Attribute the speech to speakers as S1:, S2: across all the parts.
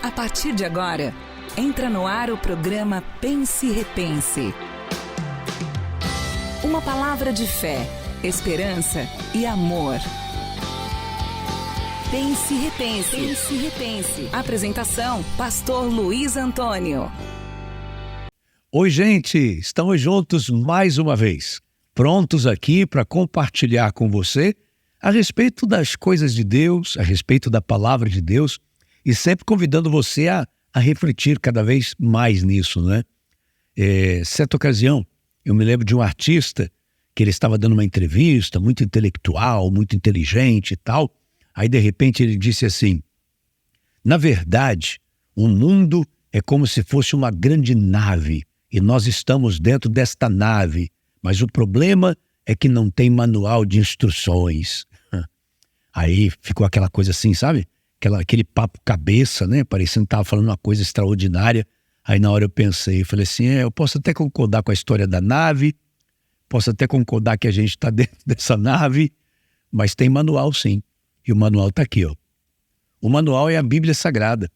S1: A partir de agora, entra no ar o programa Pense e Repense. Uma palavra de fé, esperança e amor. Pense e Repense. Pense e Repense. Apresentação, Pastor Luiz Antônio.
S2: Oi, gente, estamos juntos mais uma vez, prontos aqui para compartilhar com você a respeito das coisas de Deus, a respeito da palavra de Deus e sempre convidando você a refletir cada vez mais nisso, né? Certa ocasião, eu me lembro de um artista que ele estava dando uma entrevista muito intelectual, muito inteligente e tal. Aí, de repente, ele disse assim: na verdade, o mundo é como se fosse uma grande nave e nós estamos dentro desta nave, mas o problema é que não tem manual de instruções. Aí ficou aquela coisa assim, sabe? Aquele papo cabeça, né? Parecendo que estava falando uma coisa extraordinária. Aí na hora eu pensei, falei assim, eu posso até concordar com a história da nave, posso até concordar que a gente está dentro dessa nave, mas tem manual sim. E o manual está aqui, ó. O manual é a Bíblia Sagrada.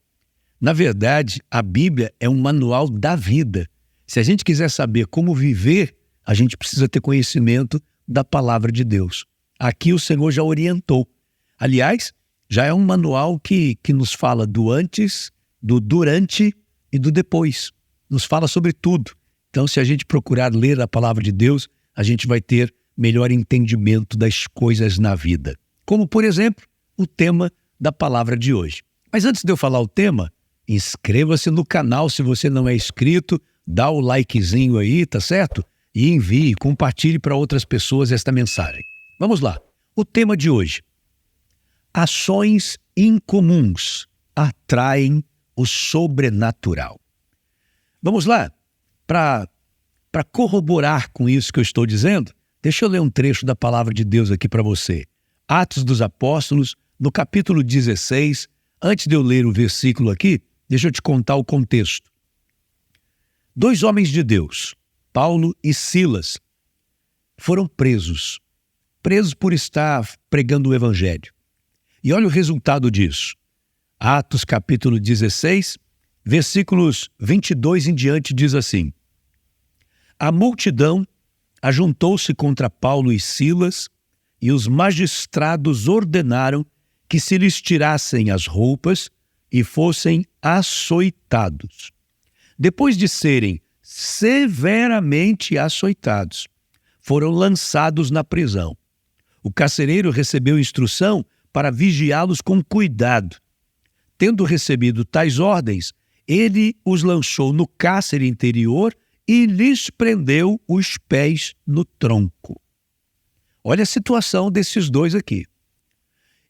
S2: Na verdade, a Bíblia é um manual da vida. Se a gente quiser saber como viver, a gente precisa ter conhecimento da palavra de Deus. Aqui o Senhor já orientou. Aliás, já é um manual que nos fala do antes, do durante e do depois. Nos fala sobre tudo. Então, se a gente procurar ler a palavra de Deus, a gente vai ter melhor entendimento das coisas na vida. Como, por exemplo, o tema da palavra de hoje. Mas antes de eu falar o tema, inscreva-se no canal se você não é inscrito, dá o likezinho aí, tá certo? E envie, compartilhe para outras pessoas esta mensagem. Vamos lá. O tema de hoje. Ações incomuns atraem o sobrenatural. Vamos lá? Para corroborar com isso que eu estou dizendo, deixa eu ler um trecho da palavra de Deus aqui para você. Atos dos Apóstolos, no capítulo 16. Antes de eu ler o versículo aqui, deixa eu te contar o contexto. 2 homens de Deus, Paulo e Silas, foram presos por estar pregando o evangelho. E olha o resultado disso. Atos capítulo 16, versículos 22 em diante diz assim: a multidão ajuntou-se contra Paulo e Silas e os magistrados ordenaram que se lhes tirassem as roupas e fossem açoitados. Depois de serem severamente açoitados, foram lançados na prisão. O carcereiro recebeu instrução para vigiá-los com cuidado. Tendo recebido tais ordens, ele os lançou no cárcere interior e lhes prendeu os pés no tronco. Olha a situação desses dois aqui.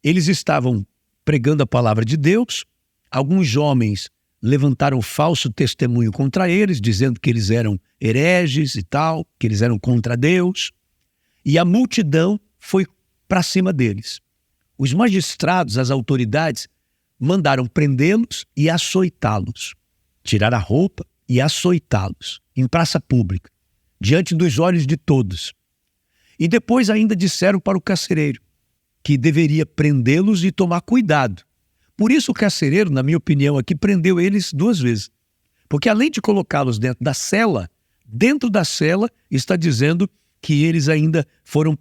S2: Eles estavam pregando a palavra de Deus, alguns homens levantaram falso testemunho contra eles, dizendo que eles eram hereges e tal, que eles eram contra Deus, e a multidão foi para cima deles. Os magistrados, as autoridades, mandaram prendê-los e açoitá-los, tirar a roupa e açoitá-los em praça pública, diante dos olhos de todos. E depois ainda disseram para o carcereiro que deveria prendê-los e tomar cuidado. Por isso o carcereiro, na minha opinião aqui, prendeu eles 2 vezes. Porque além de colocá-los dentro da cela está dizendo que eles ainda foram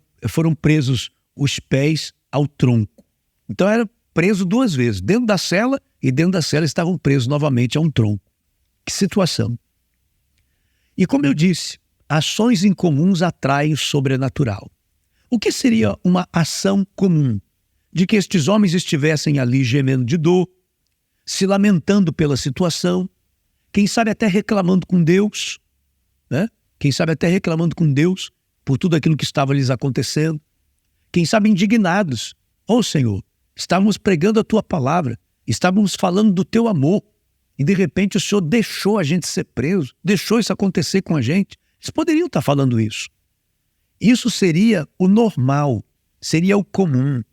S2: presos os pés ao tronco. Então era preso 2 vezes, dentro da cela e dentro da cela estavam presos novamente a um tronco. Que situação! E como eu disse, ações incomuns atraem o sobrenatural. O que seria uma ação comum? De que estes homens estivessem ali gemendo de dor, se lamentando pela situação, quem sabe até reclamando com Deus, né? Quem sabe até reclamando com Deus por tudo aquilo que estava lhes acontecendo. Quem sabe indignados. Senhor, estávamos pregando a tua palavra, estávamos falando do teu amor e de repente o Senhor deixou a gente ser preso, deixou isso acontecer com a gente. Eles poderiam estar falando isso. Isso seria o normal, seria o comum.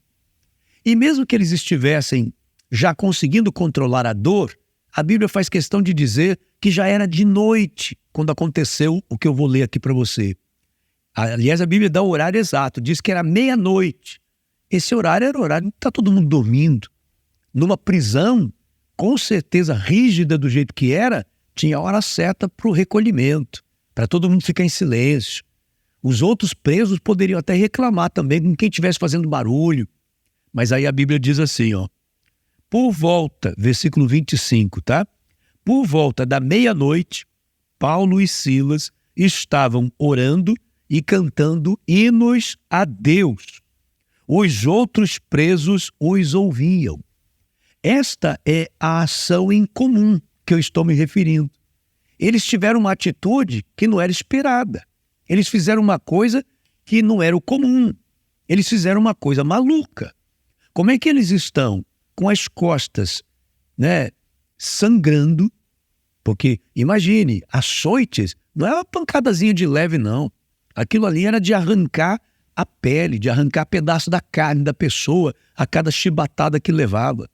S2: E mesmo que eles estivessem já conseguindo controlar a dor, a Bíblia faz questão de dizer que já era de noite quando aconteceu o que eu vou ler aqui para você. Aliás, a Bíblia dá o horário exato, diz que era meia-noite. Esse horário era o horário que está todo mundo dormindo. Numa prisão, com certeza rígida do jeito que era, tinha a hora certa para o recolhimento, para todo mundo ficar em silêncio. Os outros presos poderiam até reclamar também com quem estivesse fazendo barulho. Mas aí a Bíblia diz assim, por volta, versículo 25, tá? Por volta da meia-noite, Paulo e Silas estavam orando e cantando hinos a Deus. Os outros presos os ouviam. Esta é a ação em comum que eu estou me referindo. Eles tiveram uma atitude que não era esperada. Eles fizeram uma coisa que não era o comum. Eles fizeram uma coisa maluca. Como é que eles estão com as costas, sangrando? Porque, imagine, açoites não é uma pancadazinha de leve, não. Aquilo ali era de arrancar a pele, de arrancar pedaço da carne da pessoa a cada chibatada que levava.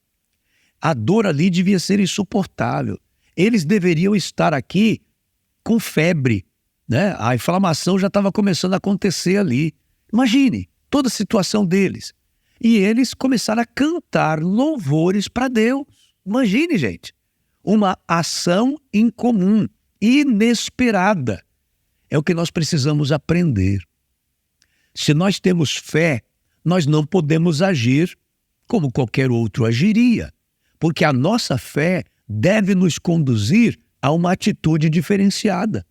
S2: A dor ali devia ser insuportável. Eles deveriam estar aqui com febre, A inflamação já estava começando a acontecer ali. Imagine toda a situação deles. E eles começaram a cantar louvores para Deus. Imagine, gente, uma ação incomum, inesperada. É o que nós precisamos aprender. Se nós temos fé, nós não podemos agir como qualquer outro agiria, porque a nossa fé deve nos conduzir a uma atitude diferenciada.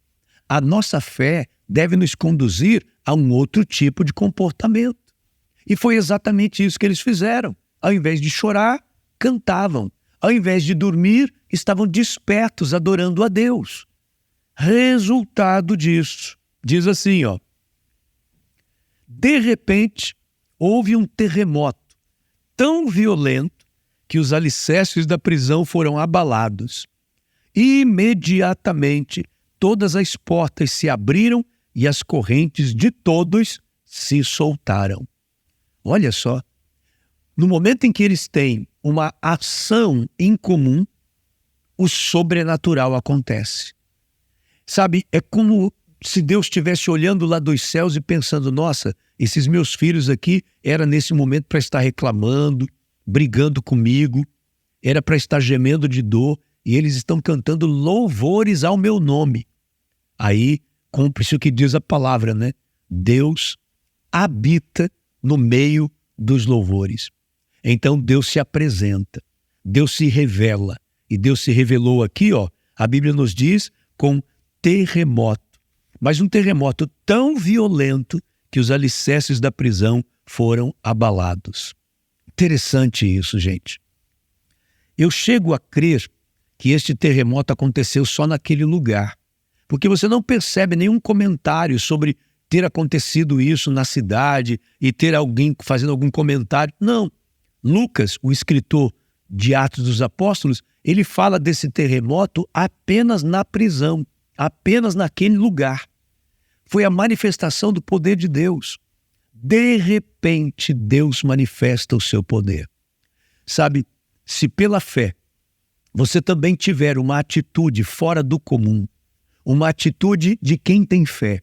S2: A nossa fé deve nos conduzir a um outro tipo de comportamento. E foi exatamente isso que eles fizeram. Ao invés de chorar, cantavam. Ao invés de dormir, estavam despertos, adorando a Deus. Resultado disso, diz assim, de repente, houve um terremoto tão violento que os alicerces da prisão foram abalados. Imediatamente, todas as portas se abriram e as correntes de todos se soltaram. Olha só, no momento em que eles têm uma ação em comum, o sobrenatural acontece. Sabe, é como se Deus estivesse olhando lá dos céus e pensando, nossa, esses meus filhos aqui era nesse momento para estar reclamando, brigando comigo, era para estar gemendo de dor, e eles estão cantando louvores ao meu nome. Aí, cumpre-se o que diz a palavra, Deus habita no meio dos louvores. Então Deus se apresenta, Deus se revela, e Deus se revelou aqui, a Bíblia nos diz, com terremoto. Mas um terremoto tão violento que os alicerces da prisão foram abalados. Interessante isso, gente. Eu chego a crer que este terremoto aconteceu só naquele lugar, porque você não percebe nenhum comentário sobre ter acontecido isso na cidade e ter alguém fazendo algum comentário. Não. Lucas, o escritor de Atos dos Apóstolos, ele fala desse terremoto apenas na prisão, apenas naquele lugar. Foi a manifestação do poder de Deus. De repente, Deus manifesta o seu poder. Sabe, se pela fé você também tiver uma atitude fora do comum, uma atitude de quem tem fé,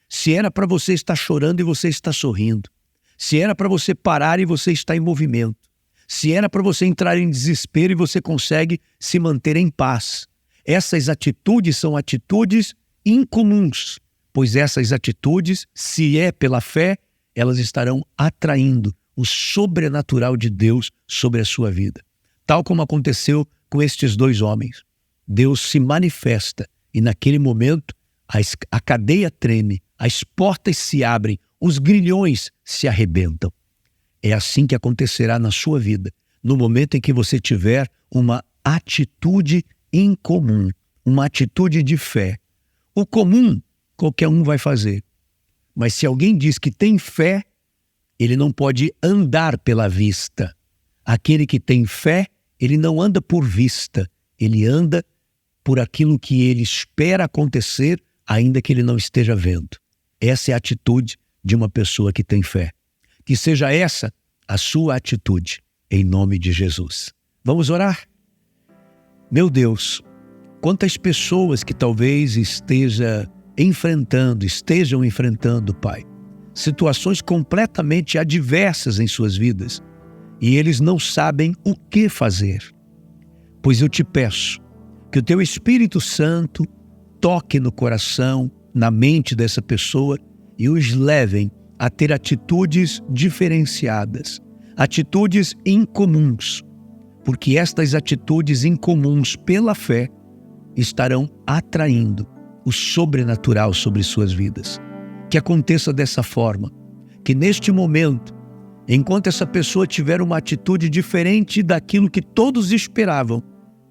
S2: se era para você estar chorando e você está sorrindo, se era para você parar e você está em movimento, se era para você entrar em desespero e você consegue se manter em paz, essas atitudes são atitudes incomuns, pois essas atitudes, se é pela fé, elas estarão atraindo o sobrenatural de Deus sobre a sua vida. Tal como aconteceu com estes dois homens. Deus se manifesta e naquele momento a cadeia treme, as portas se abrem, os grilhões se arrebentam. É assim que acontecerá na sua vida, no momento em que você tiver uma atitude incomum, uma atitude de fé. O comum, qualquer um vai fazer. Mas se alguém diz que tem fé, ele não pode andar pela vista. Aquele que tem fé, ele não anda por vista, ele anda por aquilo que ele espera acontecer, ainda que ele não esteja vendo. Essa é a atitude de uma pessoa que tem fé. Que seja essa a sua atitude, em nome de Jesus. Vamos orar? Meu Deus, quantas pessoas que talvez estejam enfrentando, Pai, situações completamente adversas em suas vidas, e eles não sabem o que fazer. Pois eu te peço que o teu Espírito Santo toque no coração, na mente dessa pessoa e os levem a ter atitudes diferenciadas, atitudes incomuns, porque estas atitudes incomuns pela fé estarão atraindo o sobrenatural sobre suas vidas. Que aconteça dessa forma, que neste momento, enquanto essa pessoa tiver uma atitude diferente daquilo que todos esperavam,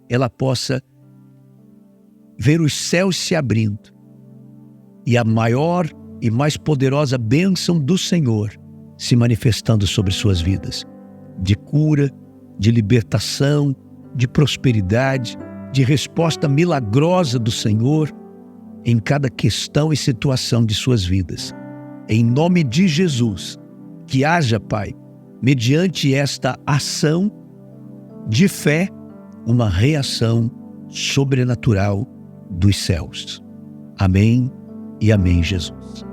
S2: ela possa ver os céus se abrindo e a maior e mais poderosa bênção do Senhor se manifestando sobre suas vidas, de cura, de libertação, de prosperidade, de resposta milagrosa do Senhor em cada questão e situação de suas vidas. Em nome de Jesus, que haja, Pai, mediante esta ação de fé, uma reação sobrenatural dos céus. Amém e amém, Jesus.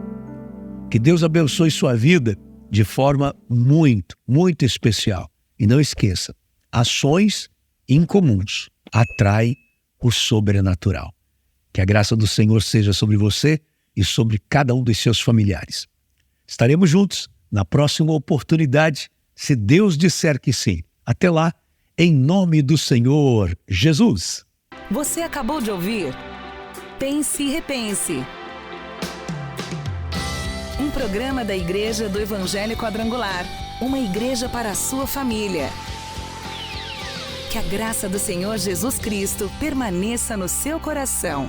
S2: Que Deus abençoe sua vida de forma muito, muito especial. E não esqueça, ações incomuns atraem o sobrenatural. Que a graça do Senhor seja sobre você e sobre cada um dos seus familiares. Estaremos juntos na próxima oportunidade, se Deus disser que sim. Até lá, em nome do Senhor Jesus.
S1: Você acabou de ouvir Pense e Repense. Um programa da Igreja do Evangelho Quadrangular. Uma igreja para a sua família. Que a graça do Senhor Jesus Cristo permaneça no seu coração.